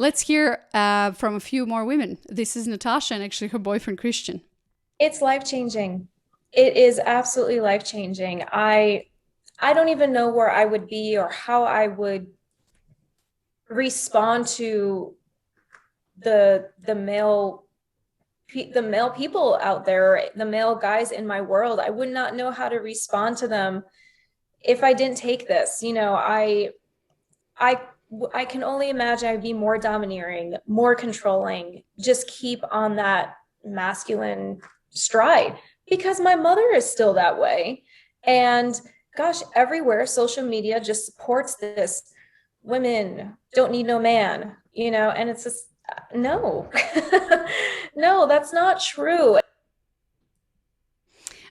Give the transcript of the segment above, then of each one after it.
Let's hear from a few more women. This is Natasha and actually her boyfriend, Christian. It's life-changing. It is absolutely life-changing. I don't even know where I would be or how I would respond to the male people out there, the male guys in my world. I would not know how to respond to them if I didn't take this. I I can only imagine I'd be more domineering, more controlling, just keep on that masculine stride because my mother is still that way. And gosh, everywhere social media just supports this women don't need no man, and it's just no. No, that's not true.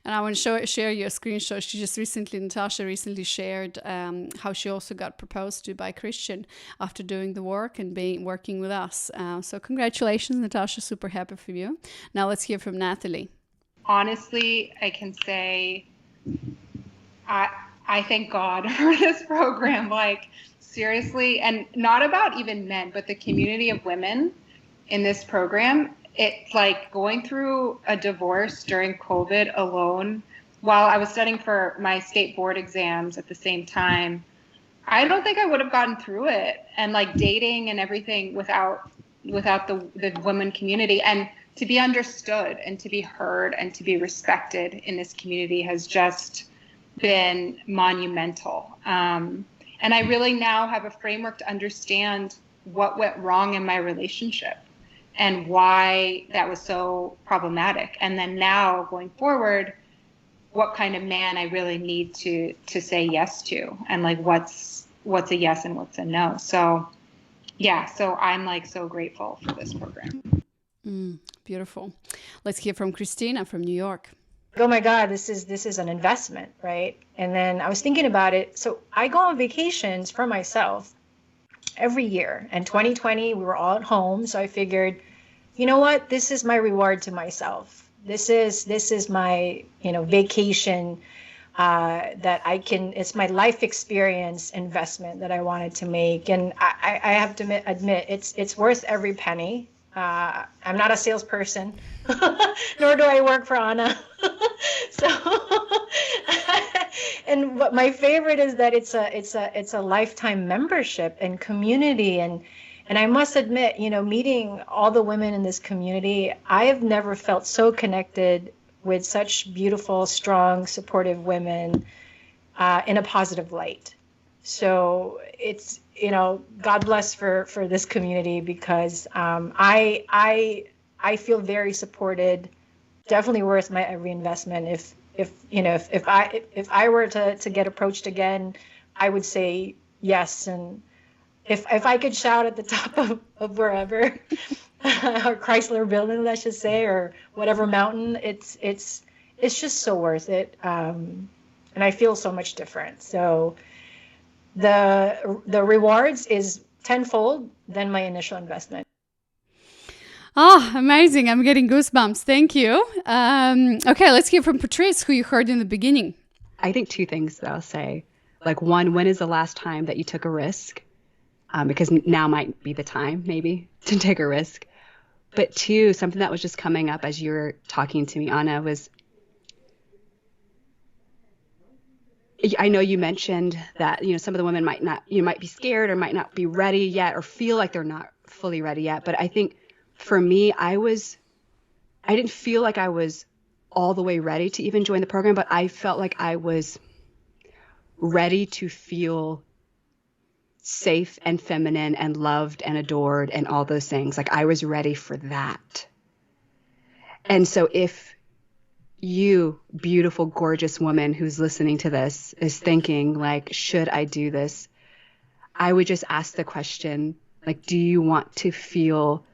And I want to share you a screenshot. Natasha recently shared how she also got proposed to by Christian after doing the work and working with us. So congratulations, Natasha. Super happy for you. Now let's hear from Natalie. Honestly, I can say I thank God for this program. Like, seriously, and not about even men, but the community of women in this program. It's like going through a divorce during COVID alone while I was studying for my state board exams at the same time. I don't think I would have gotten through it, and like dating and everything without the women community, and to be understood and to be heard and to be respected in this community has just been monumental. And I really now have a framework to understand what went wrong in my relationship and why that was so problematic. And then now going forward, what kind of man I really need to say yes to, and like what's a yes and what's a no. So yeah, so I'm like so grateful for this program. Beautiful. Let's hear from Christina from New York. Oh my God, this is an investment, right? And then I was thinking about it. So I go on vacations for myself every year. And 2020, we were all at home. So I figured, you know what? This is my reward to myself. This is my, vacation that I can, it's my life experience investment that I wanted to make. And I have to admit, it's worth every penny. I'm not a salesperson, nor do I work for Anna. So, and what my favorite is that it's a lifetime membership and community, and I must admit, meeting all the women in this community, I have never felt so connected with such beautiful, strong, supportive women in a positive light. So it's, God bless for this community, because I feel very supported. Definitely worth my reinvestment. If I were to get approached again, I would say yes. And if I could shout at the top of wherever, or Chrysler Building, let's just say, or whatever mountain, it's just so worth it. And I feel so much different. So the rewards is tenfold than my initial investment. Oh, amazing. I'm getting goosebumps. Thank you. Okay, let's hear from Patrice, who you heard in the beginning. I think two things that I'll say. Like, one, when is the last time that you took a risk? Because now might be the time, maybe, to take a risk. But two, something that was just coming up as you were talking to me, Anna, was I know you mentioned that, some of the women might be scared or might not be ready yet, or feel like they're not fully ready yet. But I think for me, I didn't feel like I was all the way ready to even join the program, but I felt like I was ready to feel safe and feminine and loved and adored and all those things. Like, I was ready for that. And so if you, beautiful, gorgeous woman who's listening to this, is thinking like, should I do this? I would just ask the question, like, do you want to feel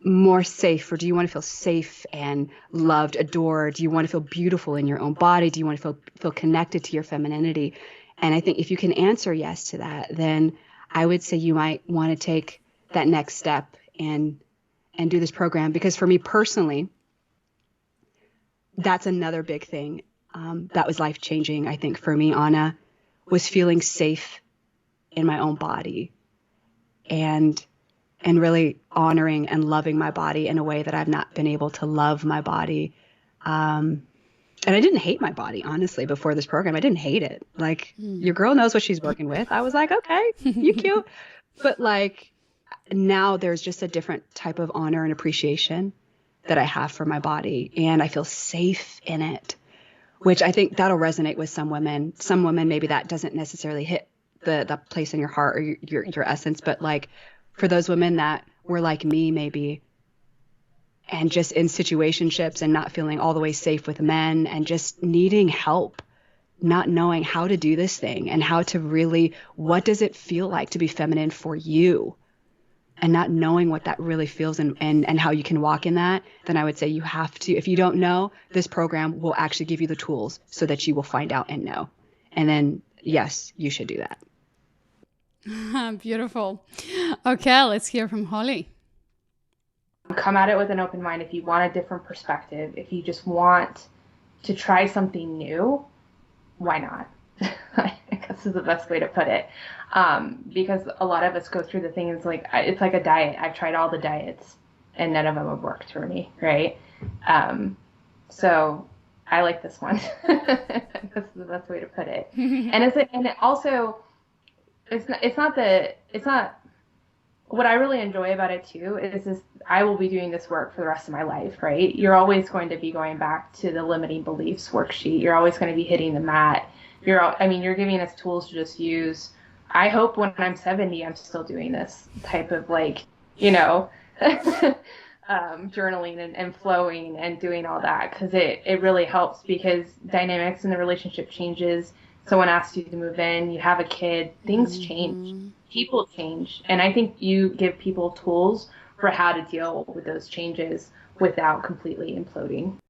more safe, or do you want to feel safe and loved, adored? Do you want to feel beautiful in your own body? Do you want to feel connected to your femininity? And I think if you can answer yes to that, then I would say you might want to take that next step and do this program. Because for me personally, that's another big thing that was life-changing, I think, for me, Anna, was feeling safe in my own body. And and really honoring and loving my body in a way that I've not been able to love my body. And I didn't hate my body, honestly, before this program. I didn't hate it. Like, your girl knows what she's working with. I was like, okay, you cute. But like, now there's just a different type of honor and appreciation that I have for my body. And I feel safe in it, which I think that'll resonate with some women. Some women, maybe that doesn't necessarily hit the place in your heart or your essence. But like, for those women that were like me, maybe, and just in situationships and not feeling all the way safe with men and just needing help, not knowing how to do this thing and how to really, what does it feel like to be feminine for you, and not knowing what that really feels and how you can walk in that, then I would say you have to, if you don't know, this program will actually give you the tools so that you will find out and know. And then, yes, you should do that. Beautiful. Okay, let's hear from Holly. Come at it with an open mind. If you want a different perspective, if you just want to try something new, why not? I guess is the best way to put it. Because a lot of us go through the things like, it's like a diet. I've tried all the diets and none of them have worked for me, right? So I like this one. That's the best way to put it. And it also, it's not what I really enjoy about it too is I will be doing this work for the rest of my life, right? You're always going to be going back to the limiting beliefs worksheet. You're always going to be hitting the mat. You're giving us tools to just use. I hope when I'm 70, I'm still doing this type of like, journaling and flowing and doing all that, because it really helps, because dynamics in the relationship changes. Someone asks you to move in, you have a kid, things change, people change. And I think you give people tools for how to deal with those changes without completely imploding.